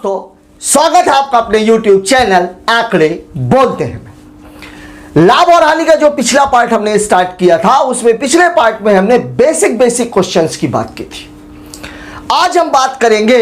दोस्तों, स्वागत है आपका अपने YouTube चैनल आंकड़े बोलते हैं में। लाभ और हानि का जो पिछला पार्ट हमने स्टार्ट किया था, उसमें पिछले पार्ट में हमने बेसिक क्वेश्चंस की बात की थी। आज हम बात करेंगे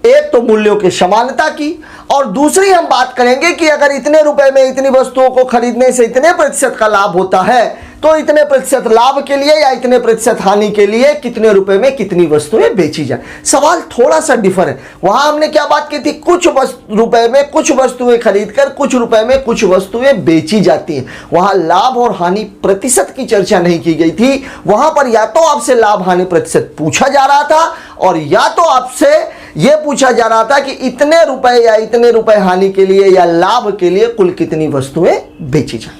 एक तो मूल्यों की समानता की, और दूसरी हम बात करेंगे कि अगर इतने रुपए में इतनी वस्तुओं को खरीदने से इतने प्रतिशत का लाभ होता है, तो इतने प्रतिशत लाभ के लिए या इतने प्रतिशत हानि के लिए कितने रुपए में कितनी वस्तुएं बेची जाए। सवाल थोड़ा सा डिफर है। वहां हमने क्या बात की थी, कुछ रुपए में कुछ वस्तुएं खरीदकर कुछ रुपए में कुछ वस्तुएं बेची जाती हैं। वहां लाभ और हानि प्रतिशत की चर्चा नहीं की गई थी। वहां पर या तो आपसे लाभ हानि प्रतिशत पूछा जा रहा था, और या तो आपसे यह पूछा जा रहा था कि इतने रुपए या इतने रुपए हानि के लिए या लाभ के लिए कुल कितनी वस्तुएं बेची जाएंगी।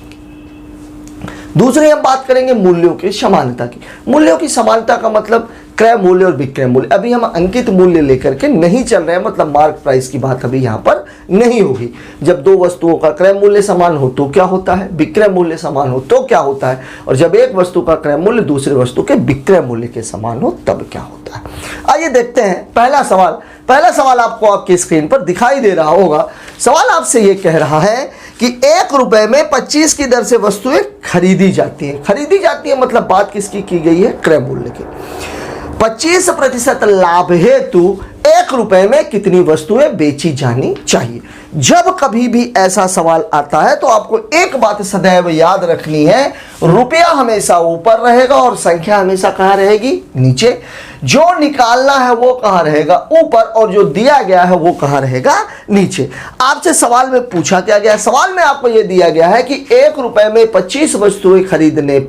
दूसरी हम बात करेंगे मूल्यों की समानता की। मूल्यों की समानता का मतलब क्रय मूल्य और विक्रय मूल्य। अभी हम अंकित मूल्य लेकर के नहीं चल रहे हैं, मतलब मार्क प्राइस की बात अभी यहां पर नहीं होगी। जब दो वस्तुओं का क्रय मूल्य समान हो तो क्या होता है, विक्रय मूल्य समान हो तो क्या होता है, और जब एक वस्तु का क्रय मूल्य दूसरे वस्तु के विक्रय मूल्य के समान हो तब क्या होता है। आइए देखते हैं पहला सवाल आपको आपकी स्क्रीन पर दिखाई दे रहा होगा। सवाल आपसे यह कह रहा है कि 1 रुपए में 25 की दर से वस्तुएं खरीदी जाती हैं मतलब बात किसकी की गई है, क्रय मूल्य की। 25% लाभ हेतु 1 रुपए में कितनी वस्तुएं बेची जानी चाहिए। जब कभी भी ऐसा सवाल आता है तो आपको एक बात सदैव याद रखनी है, रुपया हमेशा ऊपर रहेगा और संख्या हमेशा कहां रहेगी, नीचे। जो निकालना है वो कहां रहेगा, ऊपर, और जो दिया गया है वो कहां रहेगा, नीचे। आपसे सवाल में पूछा क्या गया है, सवाल में आपको यह दिया गया है कि 1 रुपए में 25 वस्तुएं खरीदने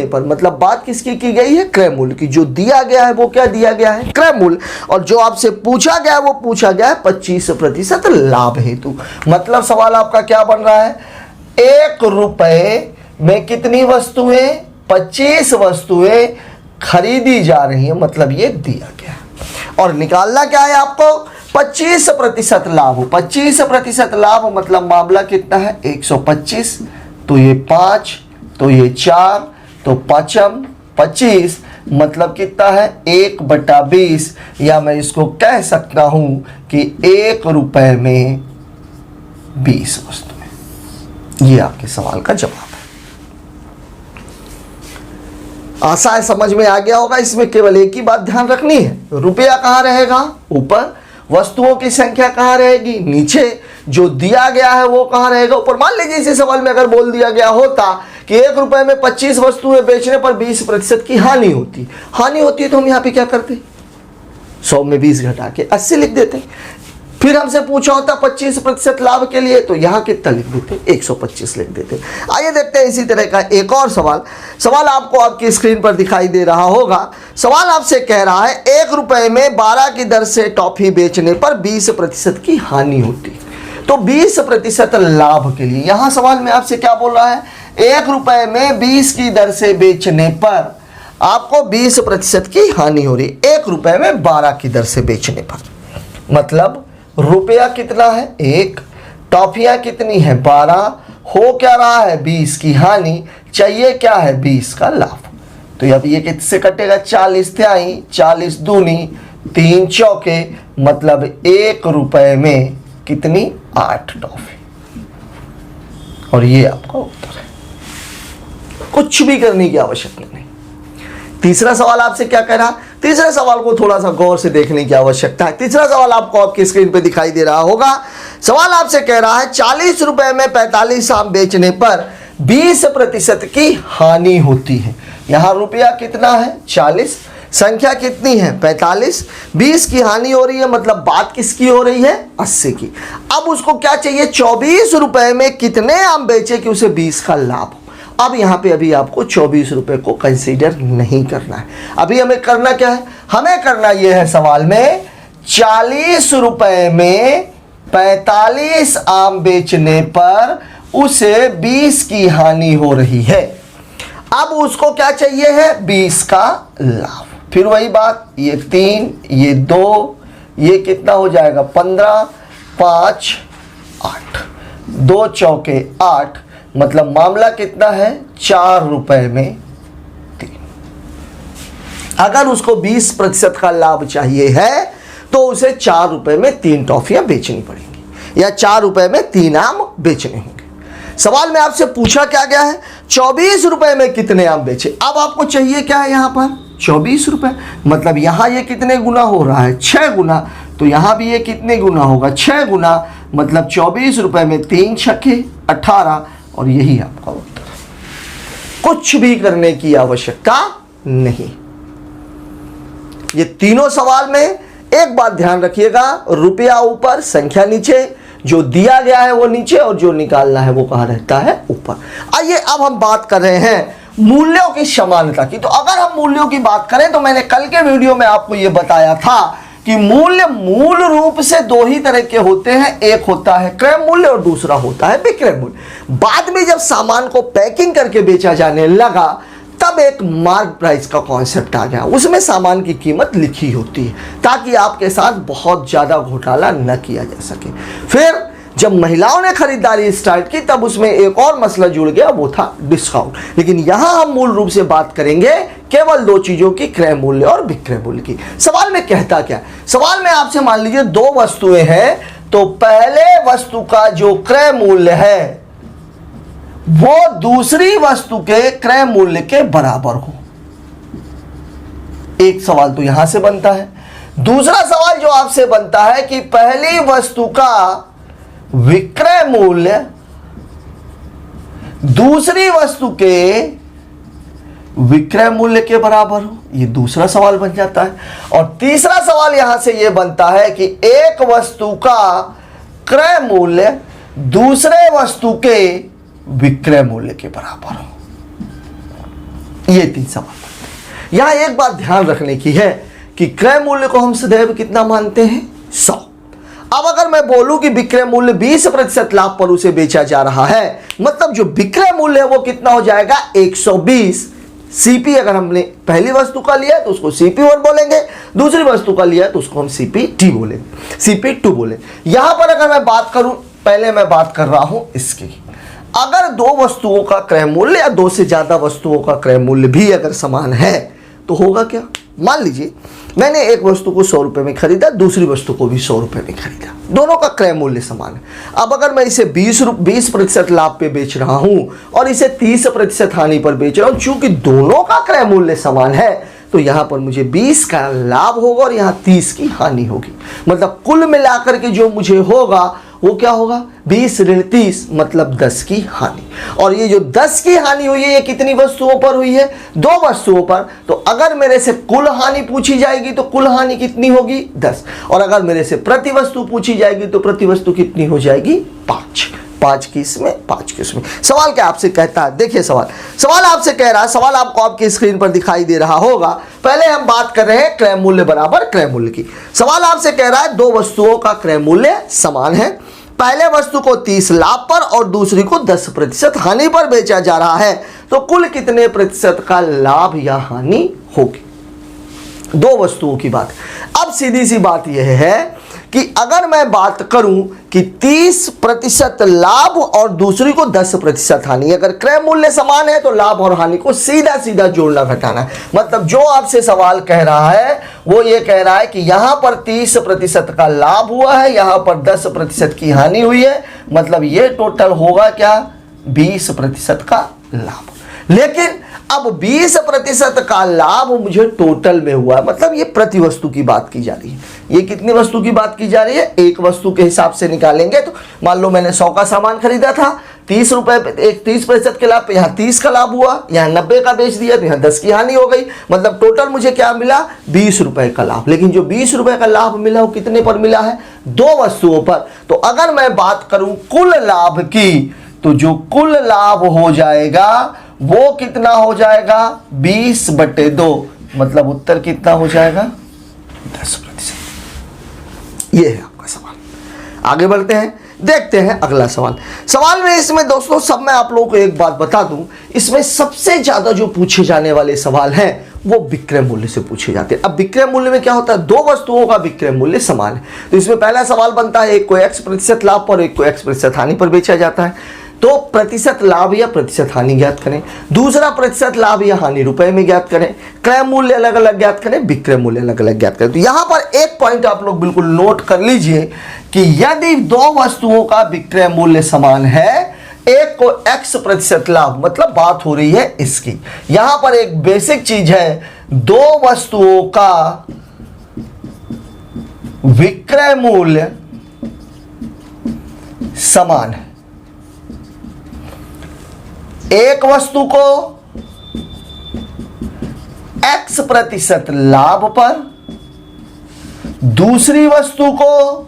पर मतलब बात किसकी की गई है, क्रय मूल्य की। जो दिया गया है वो क्या दिया गया है, क्रय मूल्य, और जो आपसे पूछा गया है वो पूछा गया है 25% लाभ हेतु। मतलब सवाल आपका क्या बन रहा है, 1 रुपए में कितनी वस्तुएं, 25 वस्तुएं खरीदी जा रही है, मतलब ये दिया गया है। और निकालना क्या है आपको, 25% लाभ। 25% लाभ मतलब मामला कितना है, 125, तो ये 5, तो ये 4, तो 5 25, मतलब कितना है, 1/20, या मैं इसको कह सकता हूं कि 1 रुपए में 20 वस्तुएं। ये आपके सवाल का जवाब है। आसान समझ में आ गया होगा। इसमें केवल एक ही बात ध्यान रखनी है, रुपया कहां रहेगा, ऊपर, वस्तुओं की संख्या कहां रहेगी, नीचे, जो दिया गया है वो कहां रहेगा, ऊपर। मान लीजिए इसी सवाल में अगर बोल दिया गया होता कि 1 रुपए में 25 वस्तुएं बेचने पर 20% की हानि होती है, तो हम यहां पे क्या करते, 100 में 20 घटा के 80 लिख देते। फिर हमसे पूछा होता 25% लाभ के लिए, तो यहां कितना लिख देते, 125 लिख देते। आइए देखते हैं इसी तरह का एक और सवाल आपको आपकी स्क्रीन पर दिखाई दे रहा होगा। सवाल आपसे कह रहा है 1 रुपए में 12 की दर से टॉफी बेचने पर 20% की हानि होती है, तो 20% लाभ के लिए। यहां सवाल में आपसे क्या बोल रहा है, 1 रुपए में 20 की दर से बेचने पर आपको 20% की हानि हो रही है। 1 रुपए में 12 की दर से बेचने पर मतलब रुपया कितना है, 1, टॉफियां कितनी है, 12, हो क्या रहा है, 20 की हानि, चाहिए क्या है, 20 का लाभ। तो अब ये किससे कटेगा, 40 तिहाई, 40 दूनी, 3 चौके, मतलब 1 रुपए में कितनी, 8 टॉफी। और ये आपका उत्तर है, कुछ भी करने की आवश्यकता नहीं। तीसरा सवाल आपसे क्या कह रहा, तीसरे सवाल को थोड़ा सा गौर से देखने की आवश्यकता है। तीसरा सवाल आपको आपकी स्क्रीन पे दिखाई दे रहा होगा। सवाल आपसे कह रहा है 40 रुपए में 45 आम बेचने पर 20% की हानि होती है। यहां रुपया कितना है, 40, संख्या कितनी है, 45, 20 की हानि हो रही है, मतलब बात किसकी हो रही है, 80 की। अब उसको क्या चाहिए, 24 रुपए में कितने आम बेचे कि उसे 20 का लाभ हो। अब यहां पे अभी आपको 24 रुपए को कंसीडर नहीं करना है। अभी हमें करना क्या है, हमें करना यह है, सवाल में 40 रुपए में 45 आम बेचने पर उसे 20 की हानि हो रही है। अब उसको क्या चाहिए है, 20 का लाभ। फिर वही बात, ये 3, ये 2, ये कितना हो जाएगा, 15, 5, 8, 2 चौके 8, मतलब मामला कितना है, 4 रुपए में 3। अगर उसको 20% का लाभ चाहिए है तो उसे 4 रुपए में 3 टॉफियां बेचनी पड़ेंगी या 4 रुपए में 3 आम बेचने होंगे। सवाल में आपसे पूछा क्या गया है, 24 रुपए में कितने आम बेचे। अब आपको चाहिए क्या है, यहां पर 24 रुपए, मतलब यहां ये कितने गुना हो रहा है, 6 गुना। तो यहां भी ये कितने गुना होगा, 6 गुना, मतलब 24 रुपए में 3 छक्के 18, और यही आपका उत्तर। कुछ भी करने की आवश्यकता नहीं। ये तीनों सवाल में एक बात ध्यान रखिएगा, रुपया ऊपर, संख्या नीचे, जो दिया गया है वो नीचे और जो निकालना है वो कहां रहता है, ऊपर। आइए अब हम बात कर रहे हैं मूल्यों की समानता की। तो अगर हम मूल्यों की बात करें तो मैंने कल के वीडियो में आपको यह बताया था कि मूल्य मूल रूप से 2 ही तरह के होते हैं, एक होता है क्रय मूल्य और दूसरा होता है विक्रय मूल्य। बाद में जब सामान को पैकिंग करके बेचा जाने लगा तब एक मार्क प्राइस का कॉन्सेप्ट आ गया, उसमें सामान की कीमत लिखी होती है ताकि आपके साथ बहुत ज्यादा घोटाला न किया जा सके। फिर जब महिलाओं ने खरीदारी स्टार्ट की तब उसमें एक और मसला जुड़ गया, वो था डिस्काउंट। लेकिन यहां हम मूल रूप से बात करेंगे केवल 2 चीजों की, क्रय मूल्य और विक्रय मूल्य की। सवाल में कहता क्या, सवाल में आपसे मान लीजिए 2 वस्तुएं हैं, तो पहले वस्तु का जो क्रय मूल्य है वो दूसरी वस्तु के क्रय मूल्य के बराबर हो। एक सवाल तो यहां से बनता है। दूसरा सवाल जो आपसे बनता है कि पहली वस्तु का विक्रय मूल्य दूसरी वस्तु के विक्रय मूल्य के बराबर हो, ये दूसरा सवाल बन जाता है। और तीसरा सवाल यहां से यह बनता है कि एक वस्तु का क्रय मूल्य दूसरे वस्तु के विक्रय मूल्य के बराबर हो। ये 3 सवाल। यहां एक बात ध्यान रखने की है कि क्रय मूल्य को हम सदैव कितना मानते हैं, 100। अब अगर मैं बोलूं कि विक्रय मूल्य 20% लाभ पर उसे बेचा जा रहा है, मतलब जो विक्रय मूल्य है वो कितना हो जाएगा, 120। सीपी अगर हमने पहली वस्तु का लिया तो उसको CP1 बोलेंगे, दूसरी वस्तु का लिया तो उसको हम CP2 बोलेंगे, CP2 बोले। यहां पर अगर मैं बात करूं, पहले मैं बात कर रहा हूं इसकी, अगर 2 वस्तुओं का क्रय मूल्य या 2 से ज्यादा वस्तुओं का क्रय मूल्य भी अगर समान है तो होगा क्या। मान लीजिए मैंने एक वस्तु को 100 रुपए में खरीदा, दूसरी वस्तु को भी 100 रुपए में खरीदा, दोनों का क्रय मूल्य समान है। अब अगर मैं इसे 20% लाभ पे बेच रहा हूं और इसे 30% हानि पर बेच रहा हूं, चूंकि दोनों का क्रय मूल्य समान है तो यहां पर मुझे 20 का लाभ होगा और यहां 30 की हानि होगी। मतलब कुल मिलाकर के जो मुझे होगा वो क्या होगा, 20 ऋण 30, मतलब 10 की हानि। और ये जो 10 की हानि हुई है ये कितनी वस्तुओं पर हुई है, 2 वस्तुओं पर। तो अगर मेरे से कुल हानि पूछी जाएगी तो कुल हानि कितनी होगी, 10। और अगर मेरे से प्रति वस्तु पूछी जाएगी तो प्रति वस्तु कितनी हो जाएगी, 5। 5 की इसमें, 5 की उसमें। सवाल क्या आपसे कहता है, देखिए सवाल आपसे कह रहा है, सवाल आपको आपकी स्क्रीन पर दिखाई दे रहा होगा। पहले हम बात कर रहे हैं क्रय मूल्य बराबर क्रय मूल्य की। सवाल आपसे कह रहा है 2 वस्तुओं का क्रय मूल्य समान है, पहले वस्तु को 30 लाभ पर और दूसरी को 10% हानि पर बेचा जा रहा है, तो कुल कितने प्रतिशत का लाभ या हानि होगी। 2 वस्तुओं की बात। अब सीधी सी बात यह है कि अगर मैं बात करूं कि 30% लाभ और दूसरी को 10% हानि, अगर क्रय मूल्य समान है तो लाभ और हानि को सीधा सीधा जोड़ना घटाना है। मतलब जो आपसे सवाल कह रहा है वो ये कह रहा है कि यहां पर 30% का लाभ हुआ है, यहां पर 10% की हानि हुई है, मतलब ये टोटल होगा क्या, 20% का लाभ। लेकिन अब 20% का लाभ मुझे टोटल में हुआ, मतलब ये प्रति वस्तु की बात की जा रही है। ये कितनी वस्तु की बात की जा रही है, एक वस्तु के हिसाब से निकालेंगे। तो मान लो मैंने 100 का सामान खरीदा था, 30 रुपए पे, एक 30% के लाभ पे यहाँ 30 का लाभ हुआ, यहाँ 90 का बेच दिया तो यहाँ 10 की हानि हो गई। मतलब टोटल मुझे क्या मिला, 20 रुपए का लाभ। लेकिन जो 20 रुपए का लाभ मिला वो कितने पर मिला है, 2 वस्तुओं पर। तो अगर मैं बात करूं कुल लाभ की, तो जो कुल लाभ हो जाएगा वो कितना हो जाएगा, 20/2, मतलब उत्तर कितना हो जाएगा, 10%। ये है आपका सवाल। आगे बढ़ते हैं, देखते हैं अगला सवाल में इसमें दोस्तों सब मैं आप लोगों को एक बात बता दूं, इसमें सबसे ज्यादा जो पूछे जाने वाले सवाल हैं वो विक्रय मूल्य से पूछे जाते हैं। अब विक्रय मूल्य में क्या होता है, 2 वस्तुओं का विक्रय मूल्य समान है। तो इसमें पहला सवाल बनता है, एक को X% लाभ पर एक को X% हानि पर बेचा जाता है। तो प्रतिशत लाभ या प्रतिशत हानि ज्ञात करें, दूसरा प्रतिशत लाभ या हानि रुपए में ज्ञात करें, क्रय मूल्य अलग अलग ज्ञात करें, विक्रय मूल्य अलग अलग ज्ञात करें। तो यहां पर एक पॉइंट आप लोग बिल्कुल नोट कर लीजिए कि यदि दो वस्तुओं का विक्रय मूल्य समान है, एक को x प्रतिशत लाभ, मतलब बात हो रही है इसकी, यहां पर एक बेसिक चीज है, दो वस्तुओं का विक्रय मूल्य समान है, एक वस्तु को x प्रतिशत लाभ पर, दूसरी वस्तु को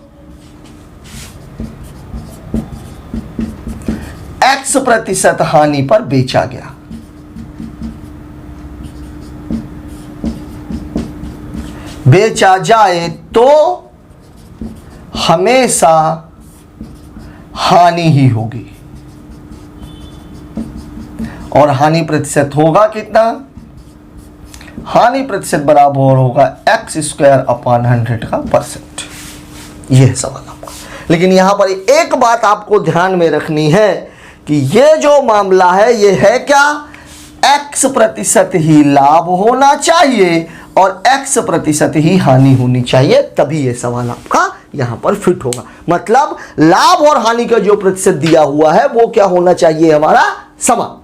x प्रतिशत हानि पर बेचा गया। बेचा जाए तो हमेशा हानि ही होगी, और हानि प्रतिशत होगा कितना? हानि प्रतिशत बराबर होगा x² अपॉन 100 का परसेंट। यह है सवाल आपका। लेकिन यहां पर एक बात आपको ध्यान में रखनी है कि यह जो मामला है यह है क्या? x प्रतिशत ही लाभ होना चाहिए और x प्रतिशत ही हानि होनी चाहिए, तभी यह सवाल आपका यहां पर फिट होगा। मतलब लाभ और हानि का जो प्रतिशत दिया हुआ है वो क्या होना चाहिए? हमारा समान।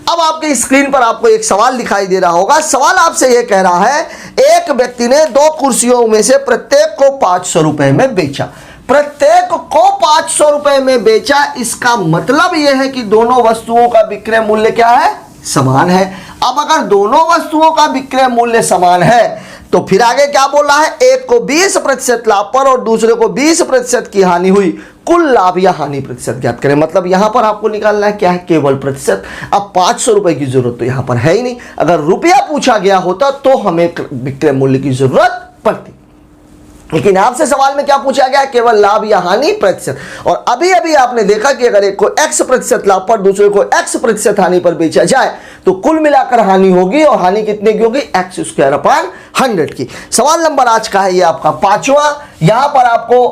अब आपके स्क्रीन पर आपको एक सवाल दिखाई दे रहा होगा। सवाल आपसे यह कह रहा है, एक व्यक्ति ने दो कुर्सियों में से प्रत्येक को 500 रुपए में बेचा। प्रत्येक को 500 रुपए में बेचा, इसका मतलब यह है कि दोनों वस्तुओं का विक्रय मूल्य क्या है? समान है। अब अगर दोनों वस्तुओं का विक्रय मूल्य समान है तो फिर आगे क्या बोल रहा है? एक को 20 प्रतिशत लाभ पर और दूसरे को 20 प्रतिशत की हानि हुई, कुल लाभ या हानि प्रतिशत ज्ञात करें। मतलब यहां पर आपको निकालना है क्या है? केवल प्रतिशत। अब 500 रुपए की जरूरत तो यहां पर है ही नहीं। अगर रुपया पूछा गया होता तो हमें विक्रय मूल्य की जरूरत पड़ती, लेकिन आपसे सवाल में क्या पूछा गया? केवल लाभ या हानि प्रतिशत। और अभी अभी आपने देखा कि अगर एक को x प्रतिशत लाभ पर दूसरे को x प्रतिशत हानि पर बेचा जाए तो कुल मिलाकर हानि होगी, और हानि कितने की होगी? x² अपॉन 100 की। सवाल नंबर आज का है ये आपका 5वां। यहां पर आपको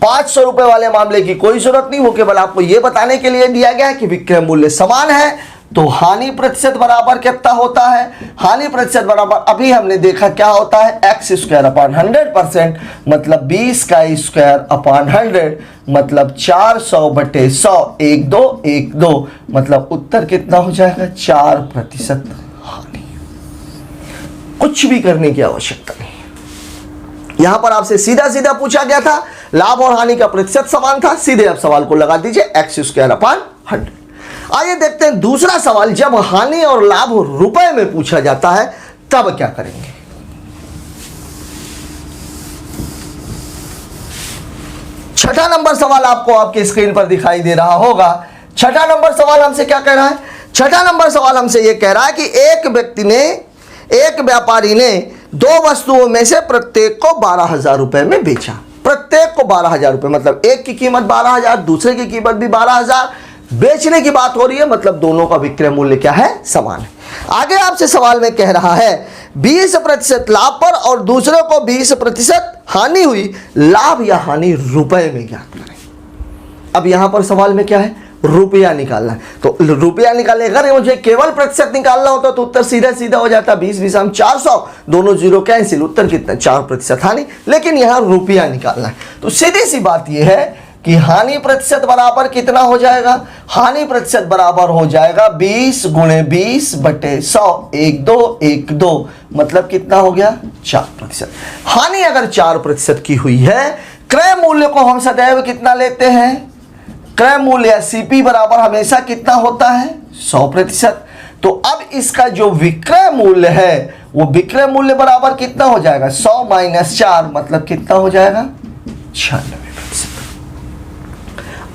500 रुपए वाले मामले की कोई जरूरत नहीं, वो केवल आपको यह बताने के लिए दिया गया है कि विक्रय मूल्य समान है तो हानि प्रतिशत बराबर कितना होता है? हानि प्रतिशत बराबर अभी हमने देखा क्या होता है? x² अपॉन 100%, मतलब 20 का स्क्वायर अपॉन 100, मतलब 400/100, 1 2 1 2, मतलब उत्तर कितना हो जाएगा? 4% हानि। कुछ भी करने की आवश्यकता नहीं। यहां पर आपसे सीधा सीधा पूछा गया था, लाभ और हानि का प्रतिशत समान था, सीधे आप सवाल को लगा दीजिए x² अपॉन 100। आइए देखते हैं दूसरा सवाल। जब हानि और लाभ रुपए में पूछा जाता है तब क्या करेंगे? छठा नंबर सवाल आपको आपके स्क्रीन पर दिखाई दे रहा होगा। छठा नंबर सवाल हमसे क्या कह रहा है? छठा नंबर सवाल हमसे यह कह रहा है कि एक व्यापारी ने दो वस्तुओं में से प्रत्येक को 12,000 रुपए में बेचा। प्रत्येक को 12,000 रुपए, मतलब एक की कीमत 12,000, दूसरे की कीमत भी 12,000। बेचने की बात हो रही है, मतलब दोनों का विक्रय मूल्य क्या है? समान है। आगे आपसे सवाल में कह रहा है 20% लाभ पर और दूसरे को 20% हानि हुई, लाभ या हानि रुपए में ज्ञात करें। अब यहां पर सवाल में क्या है? रुपया निकालना है। तो रुपया निकालने, अगर मुझे केवल प्रतिशत निकालना होता तो उत्तर सीधा सीधा हो जाता, 20 20 400, दोनों जीरो कैंसिल, उत्तर कितना? 4% हानि। लेकिन यहां रुपया निकालना है, तो सीधी सी बात यह है कि हानि प्रतिशत बराबर कितना हो जाएगा? हानि प्रतिशत बराबर हो जाएगा 20 × 20/100, 1 2 1 2, मतलब कितना हो गया? 4%। हानि अगर 4% की हुई है, क्रय मूल्य को हम सदैव कितना लेते हैं? क्रय मूल्य CP बराबर हमेशा कितना होता है? 100%। तो अब इसका जो विक्रय मूल्य है वो विक्रय मूल्य बराबर कितना हो जाएगा? 100 - 4, मतलब कितना हो जाएगा? 96%।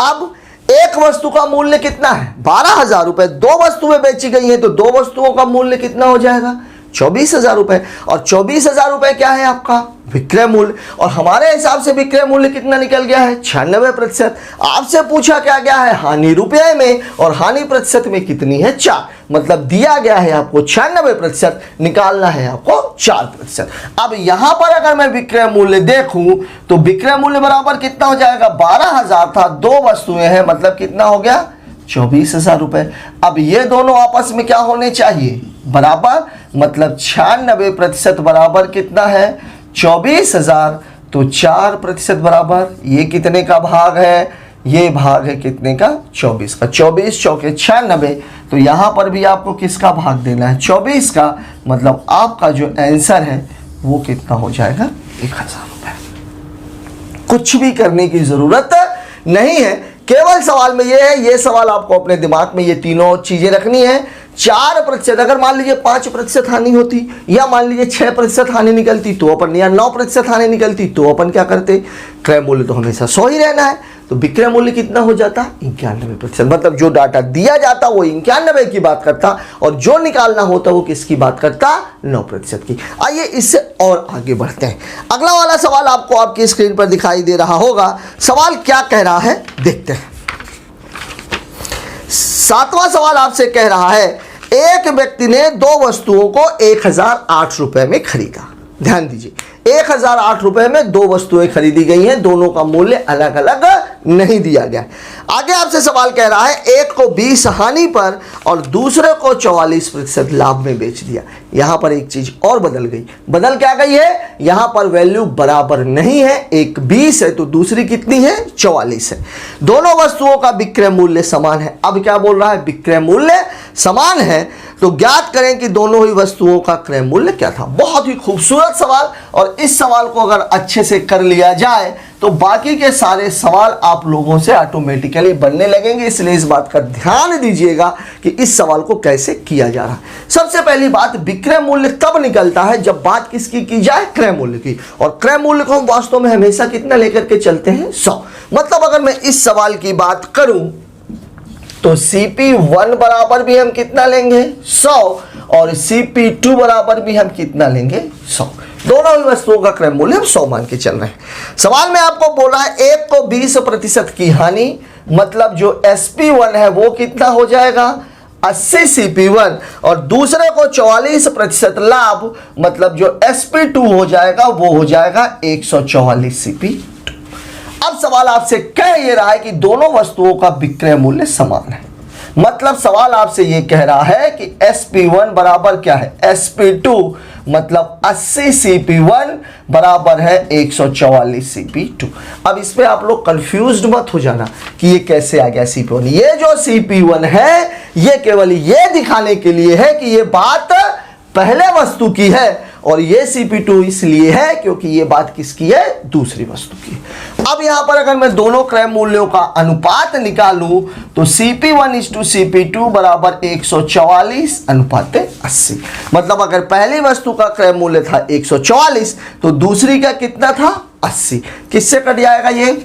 अब एक वस्तु का मूल्य कितना है? 12,000 रुपए। दो वस्तुएं बेची गई हैं तो दो वस्तुओं का मूल्य कितना हो जाएगा? 24,000 रुपए। और 24,000 रुपए क्या है आपका? विक्रय मूल्य, और हमारे हिसाब से विक्रय मूल्य कितना निकल गया है 96%। आपसे पूछा क्या गया है हानि रुपये में, और हानि प्रतिशत में कितनी है 4, मतलब दिया गया है आपको 96%, निकालना है आपको 4%। अब यहां पर अगर मैं विक्रय मूल्य देखूं तो विक्रय मूल्य बराबर कितना हो जाएगा, 12,000 था, 2 वस्तुएं हैं, मतलब कितना हो गया 24,000 रुपए। अब ये दोनों आपस में क्या होने चाहिए, बराबर, मतलब 96% बराबर कितना है 24,000, तो 4% बराबर ये कितने का भाग है, ये भाग है कितने का 24 का, 24 चौके 96, तो यहां पर भी आपको किसका भाग देना है 24 का, मतलब आपका जो आंसर है वो कितना हो जाएगा 1,000 रुपए। कुछ भी करने की जरूरत नहीं है, केवल सवाल में ये है, ये सवाल आपको अपने दिमाग में ये तीनों चीजें रखनी है। 4%, अगर मान लीजिए 5% हानि होती, या मान लीजिए 6% हानि निकलती तो अपन, या 9% हानि निकलती तो अपन क्या करते, क्रय मूल्य तो हमेशा 100 ही रहना है, तो विक्रय मूल्य कितना हो जाता 91%, मतलब जो डाटा दिया जाता वो 91 की बात करता, और जो निकालना होता वो किसकी बात करता 9% की। आइए इससे और आगे बढ़ते हैं। अगला वाला सवाल आपको आपकी स्क्रीन पर दिखाई दे रहा होगा, सवाल क्या कह रहा है देखते हैं। 7वां सवाल आपसे कह रहा है, एक व्यक्ति ने 2 वस्तुओं को 1,008 रुपए में खरीदा। ध्यान दीजिए, 1,008 रुपए में 2 वस्तुएं खरीदी गई हैं, दोनों का मूल्य अलग अलग नहीं दिया गया। आगे आपसे सवाल कह रहा है, एक को 20 हानि पर और दूसरे को 44% लाभ में बेच दिया। यहां पर एक चीज और बदल गई, बदल क्या गई है, यहां पर वैल्यू बराबर नहीं है, एक 20 है तो दूसरी कितनी है 44 है। दोनों वस्तुओं का विक्रय मूल्य समान है। अब क्या बोल रहा है, विक्रय मूल्य समान है तो ज्ञात करें कि दोनों ही वस्तुओं का क्रय मूल्य क्या था। बहुत ही खूबसूरत सवाल, और इस सवाल को अगर अच्छे से कर लिया जाए तो बाकी के सारे सवाल आप लोगों से ऑटोमेटिकली बनने लगेंगे। इसलिए इस बात का ध्यान दीजिएगा कि इस सवाल को कैसे किया जा रहा है। सबसे पहली बात, विक्रय मूल्य तब निकलता है जब बात किसकी की जाए, क्रय मूल्य की, और क्रय मूल्य को हम वास्तव में हमेशा कितना लेकर के चलते हैं 100। मतलब अगर मैं इस सवाल की बात करूं तो CP1 बराबर भी हम कितना लेंगे 100, और CP2 बराबर भी हम कितना लेंगे 100। दोनों ही वस्तुओं का क्रय मूल्य हम 100 मान के चल रहे हैं। सवाल में आपको बोला है एक को 20% की हानि, मतलब जो SP1 है वो कितना हो जाएगा 80 CP1, और दूसरे को 44% लाभ, मतलब जो SP2 हो जाएगा वो हो जाएगा 144 CP2। अब सवाल आपसे कह ये रहा है कि दोनों वस्तुओं का विक्रय मूल्य समान है, मतलब सवाल आपसे ये कह रहा है कि SP1 बराबर क्या है SP2, मतलब 80 CP1 बराबर है 144 CP2। अब इस पे आप लोग कंफ्यूज्ड मत हो जाना कि ये कैसे आ गया CP1। ये जो CP1 है ये केवल ये दिखाने के लिए है कि ये बात पहले वस्तु की है, और ये CP2 इसलिए है क्योंकि ये बात किसकी है, दूसरी वस्तु की। अब यहां पर अगर मैं दोनों क्रय मूल्यों का अनुपात निकालूं तो CP1:CP2 बराबर 144 अनुपात 80। मतलब अगर पहली वस्तु का क्रय मूल्य था 144 तो दूसरी का कितना था 80। किससे कट जाएगा, ये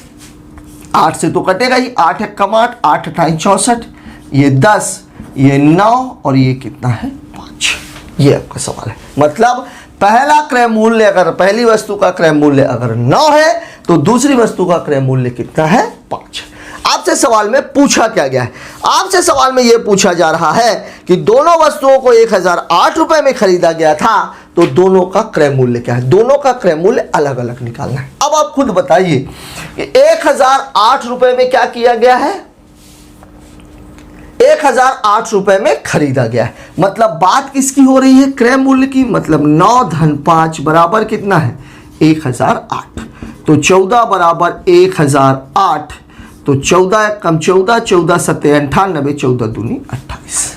8 से तो कटेगा ही, 8 × 8, 8 × 64, ये 10, ये 9, और ये कितना है 5। ये आपका सवाल है। मतलब पहला क्रय मूल्य, अगर पहली वस्तु का क्रय मूल्य अगर 9 है तो दूसरी वस्तु का क्रय मूल्य कितना है 5। आपसे सवाल में पूछा क्या गया है, आपसे सवाल में यह पूछा जा रहा है कि दोनों वस्तुओं को 1,008 रुपए में खरीदा गया था, तो दोनों का क्रय मूल्य क्या है, दोनों का क्रय मूल्य अलग अलग निकालना है। अब आप खुद बताइए कि 1,008 रुपए में क्या किया गया है, 1,008 रुपए में खरीदा गया है। मतलब बात किसकी हो रही है, क्रय मूल्य की। मतलब 9 धन 5 बराबर कितना है 1,008, तो 14 बराबर 1,008, तो 14 कम 14, 14 सत्ते 98, 14 दूनी 28।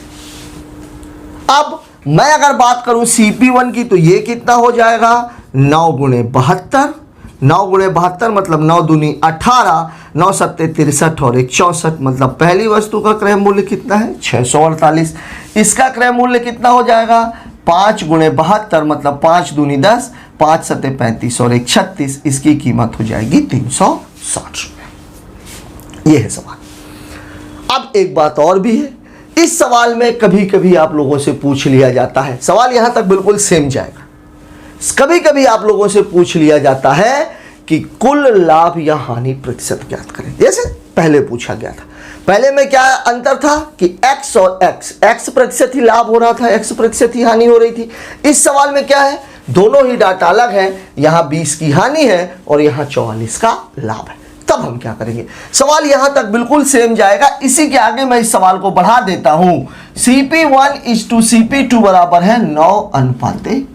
अब मैं अगर बात करूं CP1 की तो ये कितना हो जाएगा 9 × 72, 9 × 72 मतलब 9 दूनी 18, 9 सत्ते 63 और 1 64। मतलब पहली वस्तु का क्रय मूल्य कितना है 648। इसका क्रय मूल्य कितना हो जाएगा 5 × 72 मतलब 5 दूनी 10, 5 सत्ते 35 और 1 36। इसकी कीमत हो जाएगी 360 रुपये। यह है सवाल। अब एक बात और भी है, इस सवाल में कभी कभी आप लोगों से पूछ लिया जाता है, सवाल यहां तक बिल्कुल सेम जाएगा, कभी कभी आप लोगों से पूछ लिया जाता है कि कुल लाभ या हानि प्रतिशत ज्ञात करें, जैसे पहले पूछा गया था। पहले में क्या अंतर था कि x और x प्रतिशत ही लाभ हो रहा था, x प्रतिशत ही हानि हो रही थी। इस सवाल में क्या है, दोनों ही डाटा अलग है, यहाँ 20 की हानि है और यहाँ 44 का लाभ है। तब हम क्या करेंगे, सवाल यहां तक बिल्कुल सेम जाएगा। इसी के आगे मैं इस सवाल को बढ़ा देता हूं। CP1:CP2 बराबर है 9:5।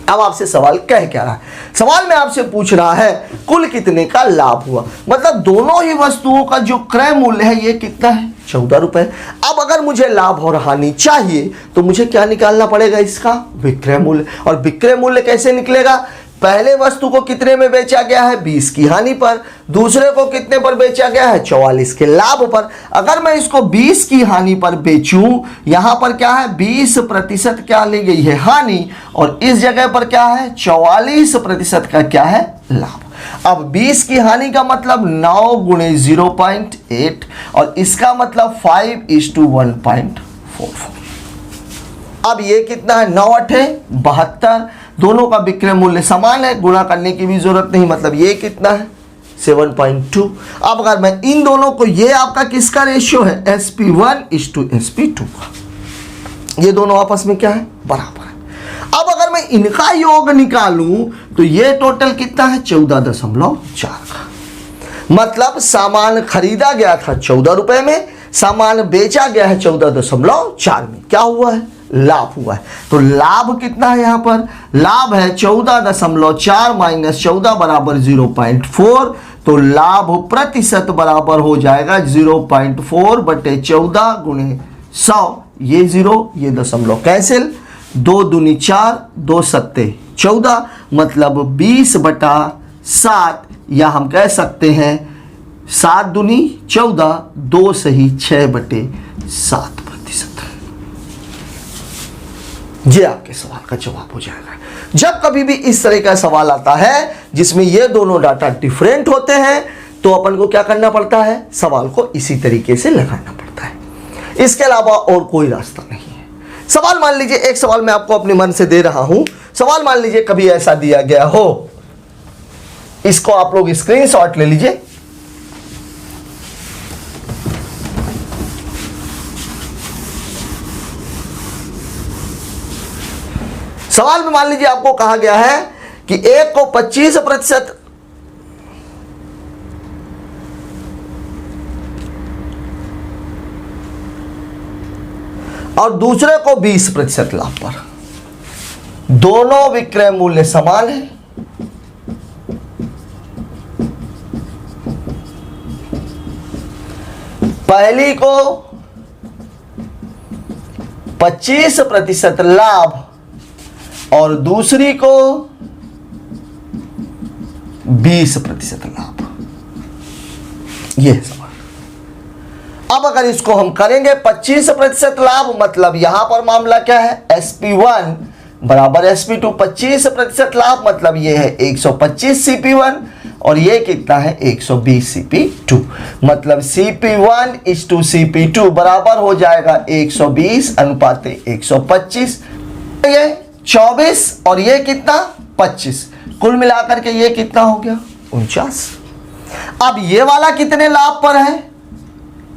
अब आपसे सवाल कह क्या रहा है, सवाल में आपसे पूछ रहा है कुल कितने का लाभ हुआ, मतलब दोनों ही वस्तुओं का जो क्रय मूल्य है ये कितना है, 14 रुपए। अब अगर मुझे लाभ और हानि चाहिए तो मुझे क्या निकालना पड़ेगा, इसका विक्रय मूल्य। और विक्रय मूल्य कैसे निकलेगा, पहले वस्तु को कितने में बेचा गया है, 20 की हानि पर, दूसरे को कितने पर बेचा गया है, 44 के लाभ पर। अगर मैं इसको 20 की हानि पर बेचूं, यहां पर क्या है 20% क्या ली गई है हानि, और इस जगह पर क्या है 44% का क्या है लाभ। अब 20 की हानि का मतलब 9 गुणे 0.8 और इसका मतलब 5:1.44। अब ये कितना है, 9×8 = 72। दोनों का विक्रय मूल्य समान है, गुणा करने की भी जरूरत नहीं, मतलब ये कितना है 7.2। अब अगर मैं इन दोनों को, ये आपका किसका रेशियो है, SP1:SP2 का, ये दोनों आपस में क्या है बराबर है। अब अगर मैं इनका योग निकालूं तो ये टोटल कितना है 14.4 का, मतलब सामान खरीदा गया था 14 रुपए में, सामान बेचा गया है 14.4 में, क्या हुआ है लाभ हुआ है। तो लाभ कितना है, यहां पर लाभ है 14.4 - 14 बराबर 0.4, तो लाभ प्रतिशत बराबर हो जाएगा 0.4/14 गुणे 100। ये 0 ये दशमलव कैंसिल, 2 दूनी 4, 2 सत्ते 14, मतलब 20/7, या हम कह सकते हैं 7 दूनी 14, 2 सही 6/7%। ये आपके सवाल का जवाब हो जाएगा। जब कभी भी इस तरह का सवाल आता है जिसमें ये दोनों डाटा डिफरेंट होते हैं तो अपन को क्या करना पड़ता है, सवाल को इसी तरीके से लगाना पड़ता है, इसके अलावा और कोई रास्ता नहीं है। सवाल मान लीजिए, एक सवाल मैं आपको अपने मन से दे रहा हूं, सवाल मान लीजिए कभी ऐसा दिया गया हो, इसको आप लोग स्क्रीनशॉट ले लीजिए। सवाल में मान लीजिए आपको कहा गया है कि एक को 25% और दूसरे को 20% लाभ पर, दोनों विक्रय मूल्य समान है, पहली को 25% लाभ और दूसरी को 20% लाभ। यह है सवाल। अब अगर इसको हम करेंगे 25% लाभ, मतलब यहां पर मामला क्या है, SP1 बराबर SP2, 25% लाभ मतलब ये है 125 CP1 और ये कितना है 120 CP2, मतलब CP1:CP2 बराबर हो जाएगा 120:125। ये 24 और ये कितना 25, कुल मिलाकर के ये कितना हो गया 49। अब ये वाला कितने लाभ पर है,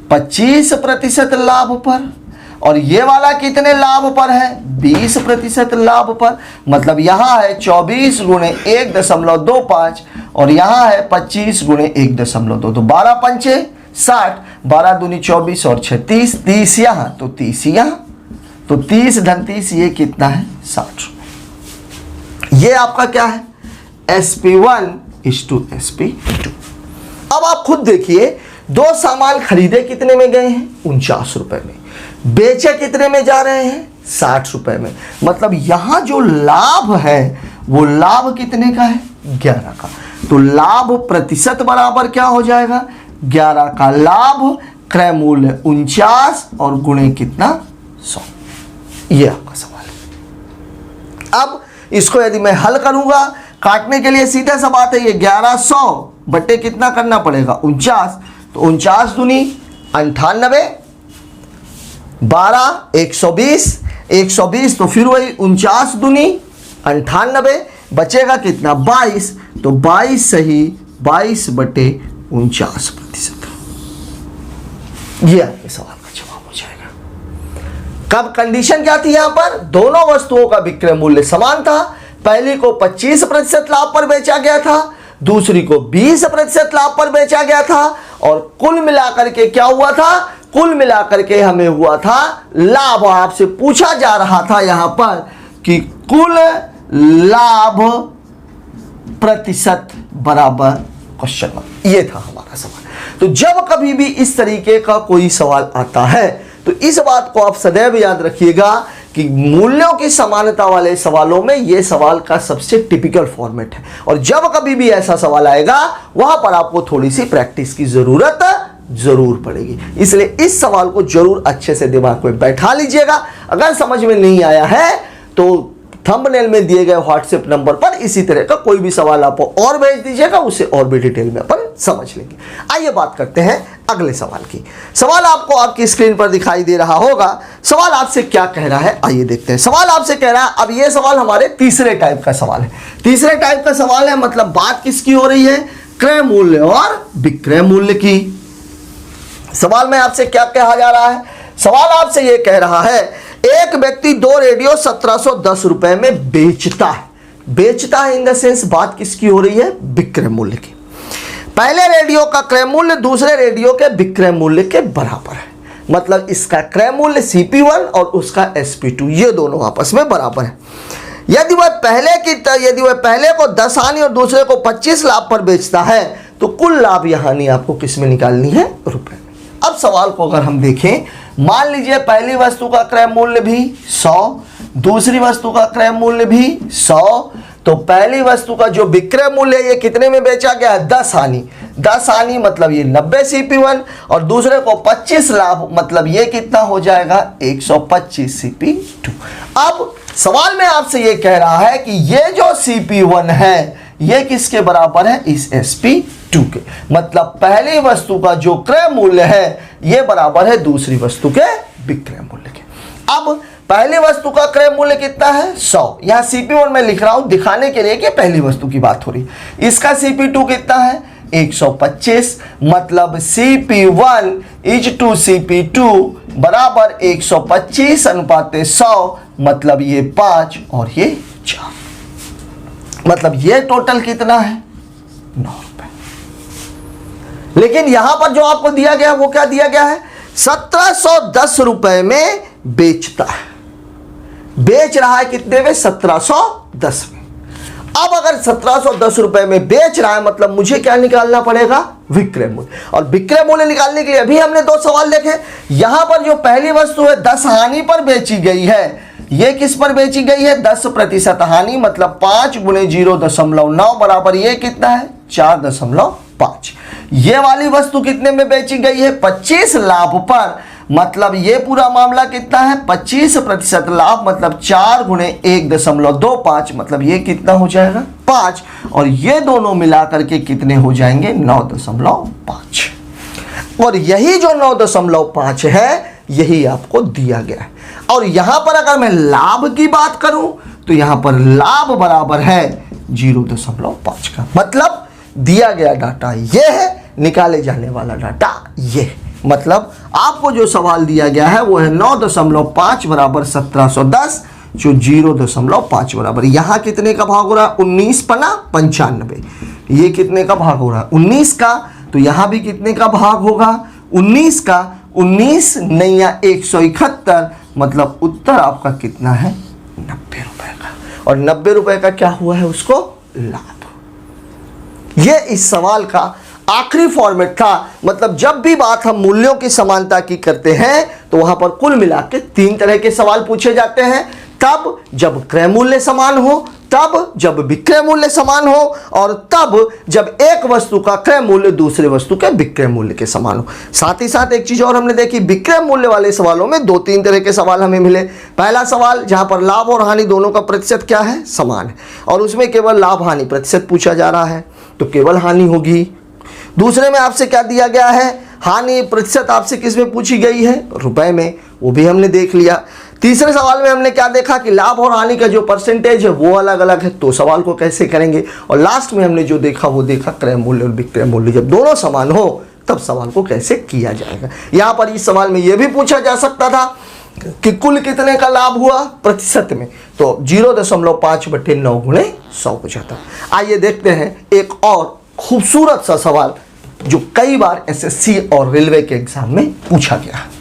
25% लाभ पर, और ये वाला कितने लाभ पर है 20% लाभ पर, मतलब यहां है 24 गुणे 1.25 और यहां है 25 गुणे 1.2, तो 12 पंचे 60, 12 दूनी 24 और 6 30, 30 यहां तो 30 यहां, तो 30 धन 30 ये कितना है 60। ये आपका क्या है SP1:SP2। अब आप खुद देखिए, दो सामान खरीदे कितने में गए हैं 49 रुपए में, बेचे कितने में जा रहे हैं 60 रुपए में, मतलब यहां जो लाभ है वो लाभ कितने का है 11 का, तो लाभ प्रतिशत बराबर क्या हो जाएगा 11 का लाभ, क्रय मूल्य 49 और गुणे कितना 100। ये आपका सवाल है। अब इसको यदि मैं हल करूंगा, काटने के लिए सीधा सा बात है, ये 1100 बटे कितना करना पड़ेगा 49, तो 49 दूनी 98, 12 120, 120 तो फिर वही 49 दूनी 98, बचेगा कितना 22, तो 22 सही 22/49%। ये आपके सवाल का जवाब हो जाएगा। कब कंडीशन क्या थी यहां पर, दोनों वस्तुओं का विक्रय मूल्य समान था। पहली को 25% लाभ पर बेचा गया था, दूसरी को 20% लाभ पर बेचा गया था, और कुल मिलाकर के क्या हुआ था, कुल मिलाकर के हमें हुआ था लाभ। आपसे पूछा जा रहा था यहां पर कि कुल लाभ प्रतिशत बराबर क्वेश्चन मार्क, ये था हमारा सवाल। तो जब कभी भी इस तरीके का कोई सवाल आता है तो इस बात को आप सदैव याद रखिएगा कि मूल्यों की समानता वाले सवालों में यह सवाल का सबसे टिपिकल फॉर्मेट है, और जब कभी भी ऐसा सवाल आएगा वहां पर आपको थोड़ी सी प्रैक्टिस की जरूरत जरूर पड़ेगी। इसलिए इस सवाल को जरूर अच्छे से दिमाग में बैठा लीजिएगा। अगर समझ में नहीं आया है तो थंबनेल में दिए गए व्हाट्सएप नंबर पर इसी तरह का कोई भी सवाल आप और भेज दीजिएगा, उसे और भी डिटेल में अपन समझ लेंगे। आइए बात करते हैं अगले सवाल की। सवाल आपको आपकी स्क्रीन पर दिखाई दे रहा होगा। सवाल आपसे क्या कह रहा है, आइए देखते हैं। सवाल आपसे कह रहा है, अब यह सवाल हमारे तीसरे टाइप का सवाल है। तीसरे टाइप का सवाल है, मतलब बात किसकी हो रही है, क्रय मूल्य और विक्रय मूल्य की। सवाल में आपसे क्या कहा जा रहा है, सवाल आपसे यह कह रहा है एक व्यक्ति 2 रेडियो 1710 रुपए में बेचता है। बेचता है इन द सेंस बात किसकी हो रही है, विक्रय मूल्य की। पहले रेडियो का क्रय मूल्य दूसरे रेडियो के विक्रय मूल्य के बराबर है, मतलब इसका क्रय मूल्य CP1 और उसका SP2 ये दोनों आपस में बराबर है। यदि वह पहले को 10 हानि और दूसरे को 25 लाभ पर बेचता है तो कुल लाभ या हानि आपको किस में निकालनी है, रुपए में। अब सवाल को अगर हम देखें, मान लीजिए पहली वस्तु का क्रय मूल्य भी 100, दूसरी वस्तु का क्रय मूल्य भी 100, तो पहली वस्तु का जो विक्रय मूल्य है ये कितने में बेचा गया है, 10 हानि। 10 हानि मतलब ये 90 CP1, और दूसरे को 25 लाभ मतलब ये कितना हो जाएगा 125 CP2। अब सवाल में आपसे ये कह रहा है कि ये जो CP1 है ये किसके बराबर है, इस SP2 के, मतलब पहली वस्तु का जो क्रय मूल्य है ये बराबर है दूसरी वस्तु के विक्रय मूल्य के। अब पहली वस्तु का क्रय मूल्य कितना है 100, यहां CP1 में लिख रहा हूं दिखाने के लिए कि पहली वस्तु की बात हो रही। इसका CP2 कितना है 125, मतलब CP1 इज टू CP2 बराबर 125 अनुपात 100, मतलब ये 5 और ये 4, मतलब ये टोटल कितना है 9 रुपए। लेकिन यहां पर जो आपको दिया गया वो क्या दिया गया है, 1710 रुपए में बेचता है, बेच रहा है कितने में 1710 में। अब अगर 1710 रुपए में बेच रहा है मतलब मुझे क्या निकालना पड़ेगा, विक्रय मूल्य। और विक्रय मूल्य निकालने के लिए अभी हमने 2 सवाल देखे। यहां पर जो पहली वस्तु है 10 हानि पर बेची गई है, ये किस पर बेची गई है 10% हानि, मतलब 5 × 0.9 बराबर ये कितना है 4.5। ये वाली वस्तु कितने में बेची गई है 25 लाभ पर, मतलब ये पूरा मामला कितना है 25% लाभ, मतलब 4 × 1.25, मतलब ये कितना हो जाएगा 5, और ये दोनों मिलाकर के कितने हो जाएंगे 9.5। और यही जो 9.5 है यही आपको दिया गया है। और यहां पर अगर मैं लाभ की बात करूं तो यहां पर लाभ बराबर है 0.5 का, मतलब दिया गया डाटा ये है, निकाले जाने वाला डाटा ये है। मतलब आपको जो सवाल दिया गया है वो है 9.5 बराबर 1710, जो 0.5 बराबर, यहां कितने का भाग हो रहा है 19 पना 95, ये कितने का भाग हो रहा है 19 का, तो यहां भी कितने का भाग होगा 19 का, 19 नैया 171, मतलब उत्तर आपका कितना है 90 रुपए का, और 90 रुपए का क्या हुआ है उसको लाभ। ये इस सवाल का आखिरी फॉर्मेट था। मतलब जब भी बात हम मूल्यों की समानता की करते हैं तो वहां पर कुल मिला के 3 तरह के सवाल पूछे जाते हैं, तब जब क्रय मूल्य समान हो, तब जब विक्रय मूल्य समान हो, और तब जब एक वस्तु का क्रय मूल्य दूसरे वस्तु के विक्रय मूल्य के समान हो। साथ ही साथ एक चीज और हमने देखी, विक्रय मूल्य वाले सवालों में 2-3 तरह के सवाल हमें मिले। पहला सवाल जहां पर लाभ और हानि दोनों का प्रतिशत क्या है समान है, और उसमें केवल लाभ हानि प्रतिशत पूछा जा रहा है तो केवल हानि होगी। दूसरे में आपसे क्या दिया गया है, हानि प्रतिशत आपसे किस में पूछी गई है रुपए में, वो भी हमने देख लिया। तीसरे सवाल में हमने क्या देखा कि लाभ और हानि का जो परसेंटेज है वो अलग अलग है, तो सवाल को कैसे करेंगे। और लास्ट में हमने जो देखा वो देखा क्रय मूल्य और विक्रय मूल्य जब दोनों समान हो तब सवाल को कैसे किया जाएगा। यहाँ पर इस सवाल में यह भी पूछा जा सकता था कि कुल कितने का लाभ हुआ प्रतिशत में, तो 0.5/9 गुणे 100 हो जाता। आइए देखते हैं एक और खूबसूरत सा सवाल जो कई बार एसएससी और रेलवे के एग्जाम में पूछा गया है।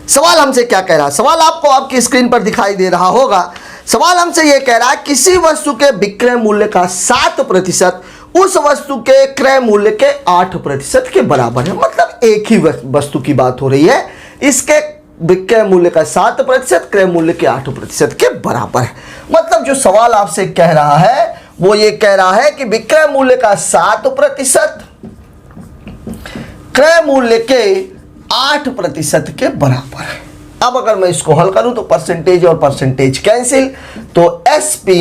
सवाल हमसे क्या कह रहा है, सवाल आपको आपकी स्क्रीन पर दिखाई दे रहा होगा। सवाल हमसे यह कह रहा है किसी वस्तु के विक्रय मूल्य का 7% उस वस्तु के क्रय मूल्य के 8% के बराबर है। मतलब एक ही वस्तु की बात हो रही है, इसके विक्रय मूल्य का 7%, क्रय मूल्य के 8% के बराबर है। मतलब जो सवाल आपसे कह रहा है वो ये कह रहा है कि विक्रय मूल्य का 7% क्रय मूल्य के 8% के बराबर है। अब अगर मैं इसको हल करूं तो परसेंटेज और परसेंटेज कैंसिल, तो SP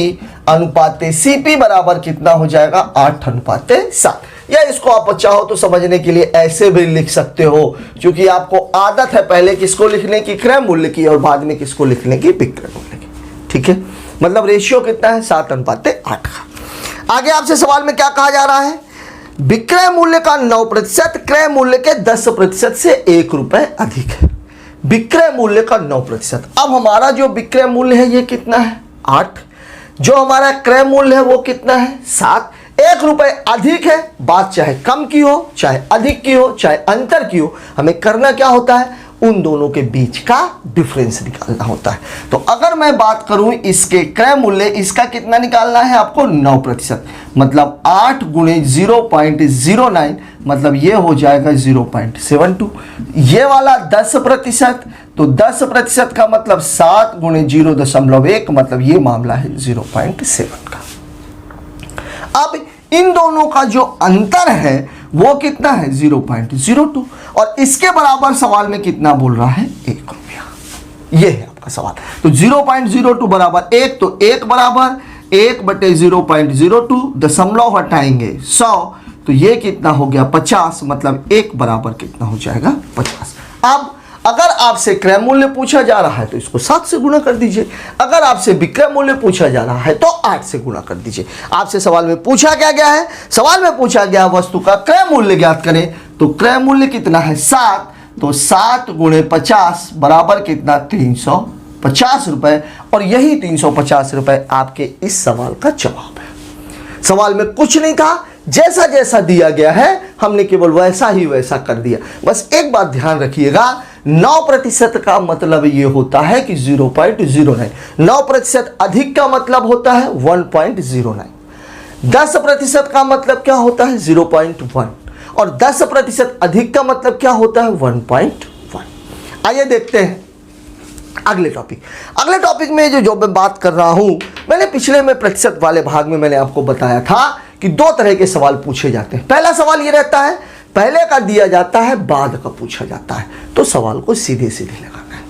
अनुपात CP बराबर कितना हो जाएगा 8:7। या इसको आप चाहो तो समझने के लिए ऐसे भी लिख सकते हो, क्योंकि आपको आदत है पहले किसको लिखने की, क्रय मूल्य की, और बाद में किसको लिखने की, विक्रय मूल्य की। ठीक है, मतलब रेशियो कितना है 7:8 का। आगे आपसे सवाल में क्या कहा जा रहा है, विक्रय मूल्य का 9% क्रय मूल्य के 10% से 1 रुपए अधिक है। विक्रय मूल्य का 9%। अब हमारा जो विक्रय मूल्य है ये कितना है 8, जो हमारा क्रय मूल्य है वो कितना है 7। 1 रुपए अधिक है, बात चाहे कम की हो, चाहे अधिक की हो, चाहे अंतर की हो, हमें करना क्या होता है, उन दोनों के बीच का डिफरेंस निकालना होता है। तो अगर मैं बात करूं इसके क्रय मूल्य, इसका कितना निकालना है आपको 9%, मतलब 8 गुणे 0.09, मतलब ये हो जाएगा 0.72। ये वाला 10%, तो 10% का मतलब 7 गुणे 0.1, मतलब ये मामला है 0.7 का। अब इन दोनों का जो अंतर है वो कितना है 0.02, और इसके बराबर सवाल में कितना बोल रहा है 1 रुपया। ये है आपका सवाल। तो 0.02 बराबर 1, तो 1 बराबर 1/0.02, दशमलव हटाएंगे 100, तो ये कितना हो गया 50, मतलब 1 बराबर कितना हो जाएगा 50। अब अगर आपसे क्रय मूल्य पूछा जा रहा है तो इसको 7 से गुणा कर दीजिए, अगर आपसे विक्रय मूल्य पूछा जा रहा है तो 8 से गुणा कर दीजिए। आपसे सवाल में पूछा क्या गया है, सवाल में पूछा गया वस्तु का क्रय मूल्य ज्ञात करें, तो क्रय मूल्य कितना है 7, तो 7 गुणे 50 बराबर कितना 350 रुपए, और यही 350 रुपए आपके इस सवाल का जवाब है। सवाल में कुछ नहीं था, जैसा जैसा दिया गया है हमने केवल वैसा ही वैसा कर दिया। बस एक बात ध्यान रखिएगा, 9% का मतलब ये होता है कि 0.09, 9% अधिक का मतलब होता है 1.09, 10% का मतलब क्या होता है 0.1, और 10% अधिक का मतलब क्या होता है 1.1। आइए देखते हैं अगले टॉपिक में जो मैं बात कर रहा हूं, मैंने पिछले में प्रतिशत वाले भाग में मैंने आपको बताया था कि 2 तरह के सवाल पूछे जाते हैं। पहला सवाल ये रहता है पहले का दिया जाता है, बाद का पूछा जाता है, तो सवाल को सीधे सीधे लगाना है।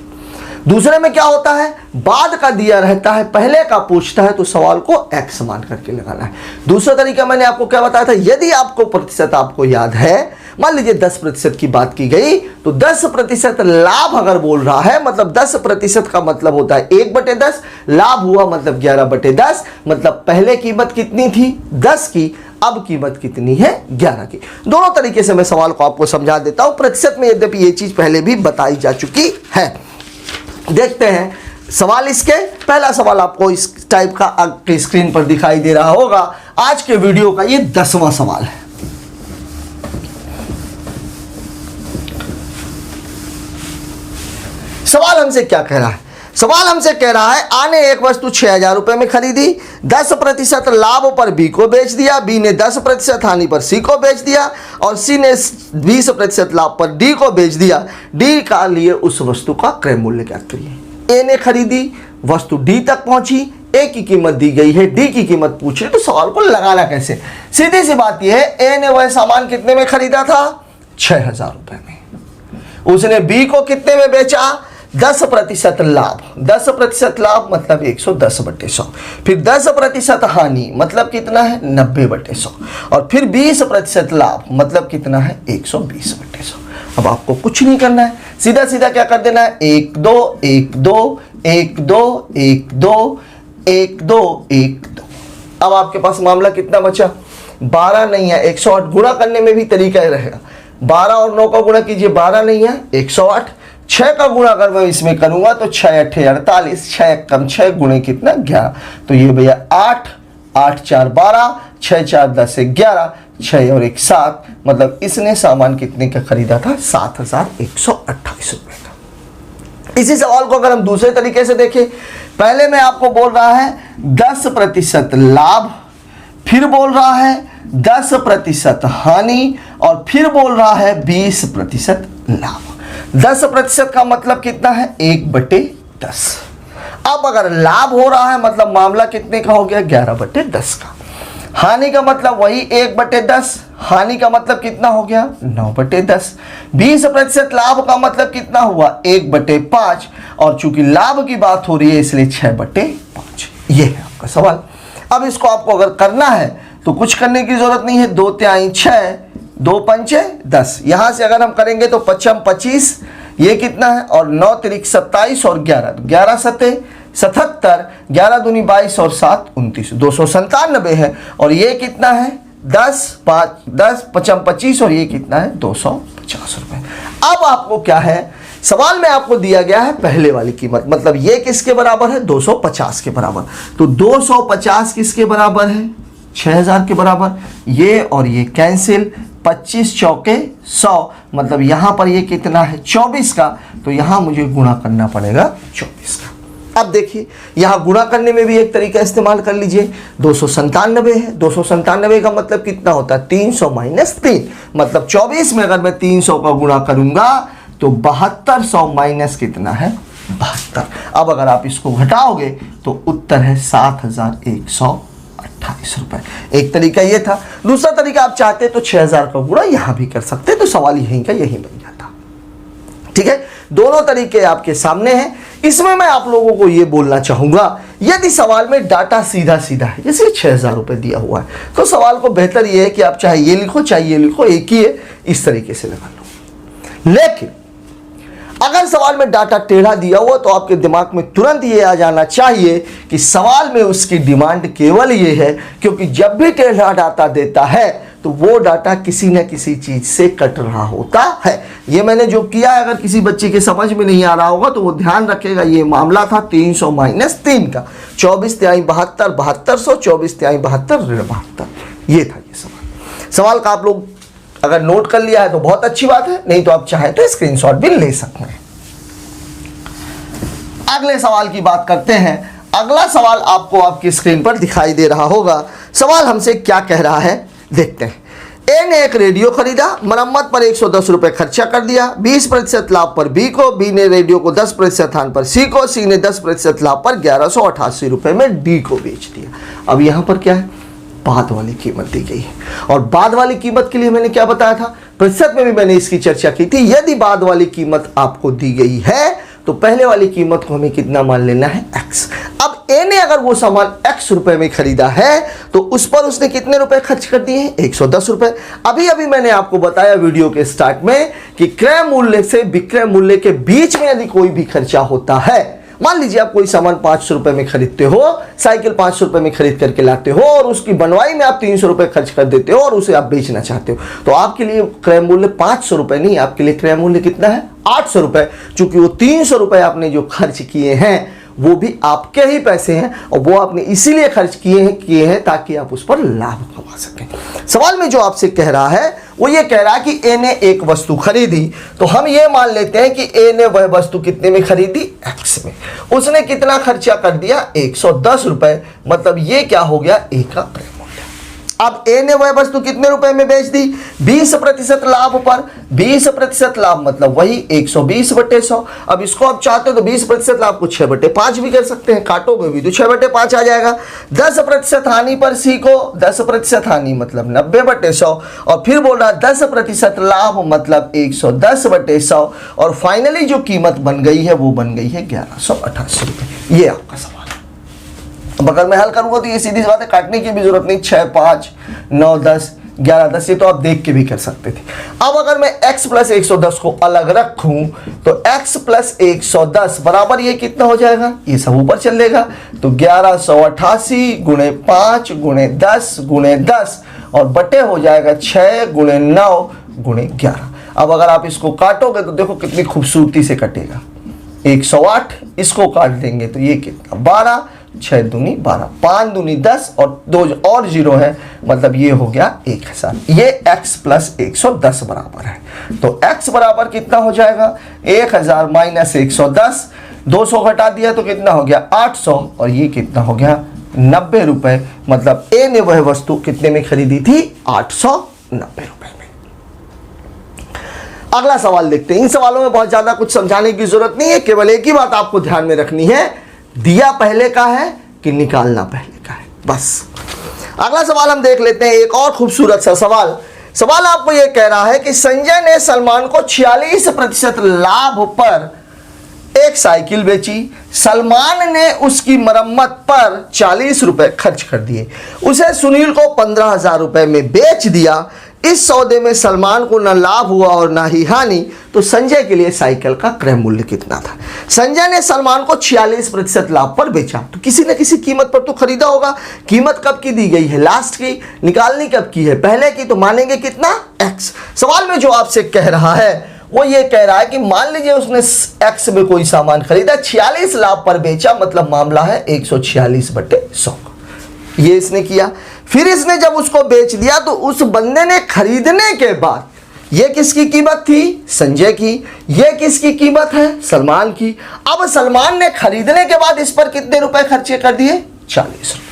दूसरे में क्या होता है, बाद का दिया रहता है, पहले का पूछता है, तो सवाल को x मान करके लगाना है। दूसरा तरीका मैंने आपको क्या बताया था, यदि आपको प्रतिशत आपको याद है, मान लीजिए 10% की बात की गई, तो 10% लाभ अगर बोल रहा है, मतलब 10% का मतलब होता है 1/10, लाभ हुआ मतलब 11/10, मतलब पहले कीमत कितनी थी 10 की, अब कीमत कितनी है 11 की। दोनों तरीके से मैं सवाल को आपको समझा देता हूं, प्रतिशत में यद्यपि ये चीज पहले भी बताई जा चुकी है। देखते हैं सवाल इसके। पहला सवाल आपको इस टाइप का आपकी स्क्रीन पर दिखाई दे रहा होगा। आज के वीडियो का ये 10वां सवाल है। सवाल हमसे क्या कह रहा है, सवाल हमसे कह रहा है आ ने एक वस्तु 6000 रुपए में खरीदी, 10% लाभ पर बी को बेच दिया, बी ने 10% हानि पर सी को बेच दिया, और सी ने 20% लाभ पर डी को बेच दिया। डी का लिए उस वस्तु का क्रय मूल्य ज्ञात करिए। ए ने खरीदी, वस्तु डी तक पहुंची, ए की कीमत दी गई है, डी की कीमत पूछ रही, तो सवाल को लगाना कैसे। सीधी सी बात यह है, ए ने वह सामान कितने में खरीदा था 6000 रुपए में, उसने बी को कितने में बेचा 10% लाभ, 10% लाभ मतलब 110/100, फिर 10% हानि मतलब कितना है 90/100, और फिर 20% लाभ मतलब कितना है 120/100। अब आपको कुछ नहीं करना है, सीधा सीधा क्या कर देना है 1 2 1 2 1 2 1 2 1 2 1 2। अब आपके पास मामला कितना बचा, 12 नहीं है 108। गुणा करने में भी तरीका ही रहेगा, 12 और 9 का गुणा कीजिए, 12 नहीं है 108। 6 का गुणा अगर मैं इसमें करूंगा तो 6 8 48, 6 कम 6 गुणे कितना 11, तो ये भैया 8 8 4 12, 6 4 10 11, 6 और 1 7, मतलब इसने सामान कितने का खरीदा था 7128 रुपए का। इसी सवाल को अगर हम दूसरे तरीके से देखें, पहले में आपको बोल रहा है 10% लाभ, फिर बोल रहा है 10% हानि, और फिर बोल रहा है 20% लाभ। 10% का मतलब कितना है 1/10। अब अगर लाभ हो रहा है मतलब मामला कितने का हो गया 11/10 का। हानि का मतलब वही 1/10, हानि का मतलब कितना हो गया 9/10। 20% लाभ का मतलब कितना हुआ 1/5, और चूंकि लाभ की बात हो रही है इसलिए 6/5। ये है आपका सवाल। अब इसको आपको अगर करना है तो कुछ करने की जरूरत नहीं है, 2 तिहाई 6, 2 पंचे 10, यहां से अगर हम करेंगे तो 5 25, ये कितना है, और 9 तिरिक 27 और 11, 11 सते 77, 11 दूनी 22 और 7 29, 297 है, और ये कितना है 10 5 10 5 25, और ये कितना है 250 रुपए। अब आपको क्या है, सवाल में आपको दिया गया है पहले वाली कीमत, मतलब ये किसके बराबर है 250 के बराबर, तो 250 किसके बराबर है 6000 के बराबर, ये और ये कैंसिल, 25 चौके 100, मतलब यहां पर ये कितना है 24 का, तो यहां मुझे गुणा करना पड़ेगा 24 का। अब देखिए यहां गुणा करने में भी एक तरीका इस्तेमाल कर लीजिए, 297 है, 297 का मतलब कितना होता है 300 माइनस 3, मतलब 24 में अगर मैं 300 का गुणा करूंगा तो 7200 माइनस कितना है 72। अब अगर आप इसको घटाओगे तो उत्तर है 7128 रुपए। एक तरीका ये था, दूसरा तरीका आप चाहते तो 6000 का गुणा यहां भी कर सकते, तो सवाल यहीं का यहीं बन जाता। ठीक है, दोनों तरीके आपके सामने हैं। इसमें मैं आप लोगों को ये बोलना चाहूंगा, यदि सवाल में डाटा सीधा सीधा है, जैसे 6000 रुपए दिया हुआ है, तो सवाल को बेहतर ये है कि आप चाहे ये लिखो चाहे ये लिखो, एक ही है, इस तरीके से लगा लो। लेकिन अगर सवाल में डाटा टेढ़ा दिया हुआ तो आपके दिमाग में तुरंत ये आ जाना चाहिए कि सवाल में उसकी डिमांड केवल ये है, क्योंकि जब भी टेढ़ा डाटा देता है तो वो डाटा किसी न किसी चीज से कट रहा होता है। ये मैंने जो किया है, अगर किसी बच्चे के समझ में नहीं आ रहा होगा तो वो ध्यान रखेगा, ये मामला था 300 माइनस 3 का, 24 तिहाई 72, 7200, 24 तिहाई 72 ऋण 72, ये था ये सवाल। सवाल का आप लोग अगर नोट कर लिया है तो बहुत अच्छी बात है, नहीं तो आप चाहें तो स्क्रीनशॉट भी ले सकते हैं। अगले सवाल की बात करते हैं। अगला सवाल आपको आपकी स्क्रीन पर दिखाई दे रहा होगा। सवाल हमसे क्या कह रहा है देखते हैं। ए ने एक रेडियो खरीदा, मरम्मत पर 110 रुपए खर्चा कर दिया, 20% लाभ पर बी को, बी ने रेडियो को 10% स्थान पर सी को, सी ने 10% लाभ पर 1188 रुपए में डी को बेच दिया। अब यहां पर क्या है, बाद वाली कीमत दी गई है, और बाद वाली कीमत के लिए मैंने क्या बताया था, प्रतिशत में भी मैंने इसकी चर्चा की थी। यदि बाद वाली कीमत आपको दी गई है तो पहले वाली कीमत को हमें कितना मान लेना है x। अब ए ने अगर वो सामान x रुपए में खरीदा है तो उस पर उसने कितने रुपए खर्च कर दिए हैं 110 रुपए। अभी अभी मैंने आपको बताया वीडियो के स्टार्ट में कि क्रय मूल्य से विक्रय मूल्य के बीच में यदि कोई भी खर्चा होता है, मान लीजिए आप कोई सामान 500 रुपए में खरीदते हो, साइकिल 500 रुपए में खरीद करके लाते हो और उसकी बनवाई में आप 300 रुपए खर्च कर देते हो और उसे आप बेचना चाहते हो, तो आपके लिए क्रय मूल्य 500 रुपए नहीं, आपके लिए क्रय मूल्य कितना है 800 रुपए, क्योंकि वो 300 रुपए आपने जो खर्च किए हैं वो भी आपके ही पैसे हैं और वो आपने इसीलिए खर्च किए हैं ताकि आप उस पर लाभ कमा सकें। सवाल में जो आपसे कह रहा है वो ये कह रहा है कि ए ने एक वस्तु खरीदी, तो हम ये मान लेते हैं कि ए ने वह वस्तु कितने में खरीदी x में, उसने कितना खर्चा कर दिया 110 रुपए, मतलब ये क्या हो गया ए का क्रय मूल्य। अब ए ने वह वस्तु कितने रुपए में बेच दी? 20% लाभ पर। 20% लाभ मतलब वही 120/100। अब इसको आप चाहते हो तो 20% लाभ को 6/5 भी कर सकते हैं, काटोगे भी तो 6/5 आ जाएगा। 10% हानि पर सी को 10% हानि मतलब 90/100 और फिर बोल रहा 10% लाभ मतलब 110/100 और फाइनली जो कीमत बन गई है वो बन गई है 1188 रुपये। ये आपका सवाल। अब अगर मैं हल करूंगा तो ये सीधी सी बात है, काटने की भी जरूरत नहीं। 6, 5, 9, 10, 11, 10 ये तो आप देख के भी कर सकते थे। अब अगर मैं x + 110 को अलग रखूं तो x + 110 बराबर ये कितना हो जाएगा? ये सब ऊपर चलेगा तो 1188 × 5 × 10 × 10 और बटे हो जाएगा 6 × 9 × 11। अब अगर आप इसको काटोगे तो देखो कितनी खूबसूरती से कटेगा। 108 इसको काट देंगे तो ये कितना? 12, 6 दूनी 12, 5 दूनी 10 और 2 और 0 है मतलब ये हो गया 1000। ये x + 110 बराबर है। तो x बराबर कितना हो जाएगा? 1000 - 110, 200 घटा दिया तो कितना हो गया? 800 और ये कितना हो गया? 90 रुपए। मतलब ए ने वह वस्तु कितने में खरीदी थी? 890 रुपए में। अगला सवाल देखते हैं। इन सवालों में बहुत ज्यादा कुछ समझाने की जरूरत नहीं है, केवल एक ही बात आपको ध्यान में रखनी है, दिया पहले का है कि निकालना पहले का है, बस। अगला सवाल हम देख लेते हैं, एक और खूबसूरत सा सवाल। सवाल आपको यह कह रहा है कि संजय ने सलमान को 46% लाभ पर एक साइकिल बेची। सलमान ने उसकी मरम्मत पर 40 रुपए खर्च कर दिए। उसे सुनील को 15,000 रुपए में बेच दिया। इस सौदे में सलमान को न लाभ हुआ और ना ही हानि, तो संजय के लिए साइकिल का क्रय मूल्य कितना था? संजय ने सलमान को 46% लाभ पर बेचा, तो किसी न किसी कीमत पर तो खरीदा होगा। कीमत कब की दी गई है? लास्ट की। निकालनी कब की है? पहले की। तो मानेंगे कितना? x। सवाल में जो आपसे कह रहा है वो ये कह रहा है कि मान लीजिए उसने x में कोई सामान खरीदा, 46 लाभ पर बेचा, मतलब मामला है 146/100। ये इसने किया। फिर इसने जब उसको बेच दिया तो उस बंदे ने खरीदने के बाद, ये किसकी कीमत थी? संजय की। ये किसकी कीमत है? सलमान की। अब सलमान ने खरीदने के बाद इस पर कितने रुपए खर्चे कर दिए? 40 रुपए।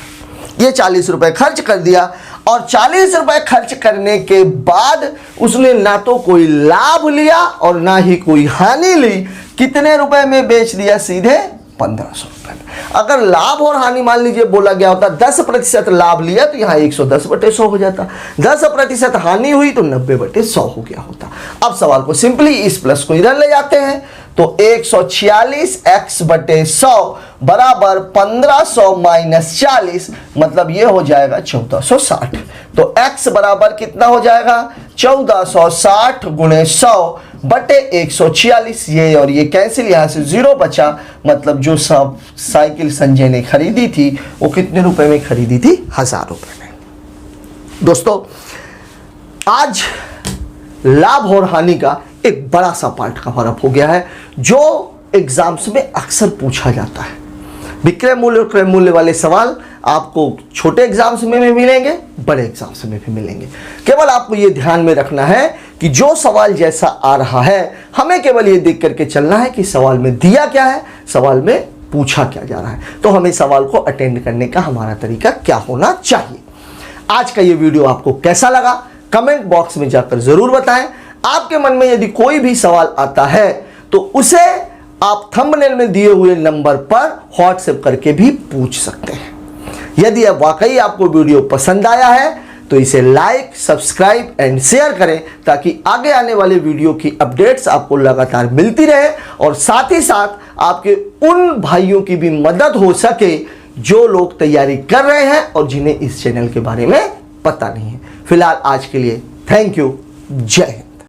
ये 40 रुपए खर्च कर दिया और 40 रुपए खर्च करने के बाद उसने ना तो कोई लाभ लिया और ना ही कोई हानि ली। कितने रुपए में बेच दिया? सीधे 1500 रुपए में। अगर लाभ और हानि मान लीजिए बोला गया होता 10% लाभ लिया तो यहाँ 110/100 हो जाता। 10% हानि हुई तो 90/100 हो गया होता। अब सवाल को सिंपली इस प्लस को इधर ले जाते हैं तो 146x/100 बराबर 1500 - 40 मतलब ये हो जाएगा 1460। तो x बराबर कितना हो जाएगा? 1460 × 100 बटे 146। ये और ये कैंसिल, यहां से 0 बचा। मतलब जो सब साइकिल संजय ने खरीदी थी वो कितने रुपए में खरीदी थी? 1000 रुपए में। दोस्तों आज लाभ और हानि का एक बड़ा सा पार्ट कवर अप हो गया है जो एग्जाम्स में अक्सर पूछा जाता है। विक्रय मूल्य और क्रय मूल्य वाले सवाल आपको छोटे एग्जाम्स में भी मिलेंगे, बड़े एग्जाम्स में भी मिलेंगे। केवल आपको ये ध्यान में रखना है कि जो सवाल जैसा आ रहा है हमें केवल ये देख करके चलना है कि सवाल में दिया क्या है, सवाल में पूछा क्या जा रहा है। तो हमें सवाल को अटेंड करने का हमारा तरीका क्या होना चाहिए। आज का ये वीडियो आपको कैसा लगा कमेंट बॉक्स में जाकर जरूर बताएं। आपके मन में यदि कोई भी सवाल आता है तो उसे आप थंबनेल में दिए हुए नंबर पर व्हाट्सएप करके भी पूछ सकते हैं। यदि अब वाकई आपको वीडियो पसंद आया है तो इसे लाइक, सब्सक्राइब एंड शेयर करें ताकि आगे आने वाले वीडियो की अपडेट्स आपको लगातार मिलती रहे और साथ ही साथ आपके उन भाइयों की भी मदद हो सके जो लोग तैयारी कर रहे हैं और जिन्हें इस चैनल के बारे में पता नहीं है। फिलहाल आज के लिए थैंक यू। जय हिंद।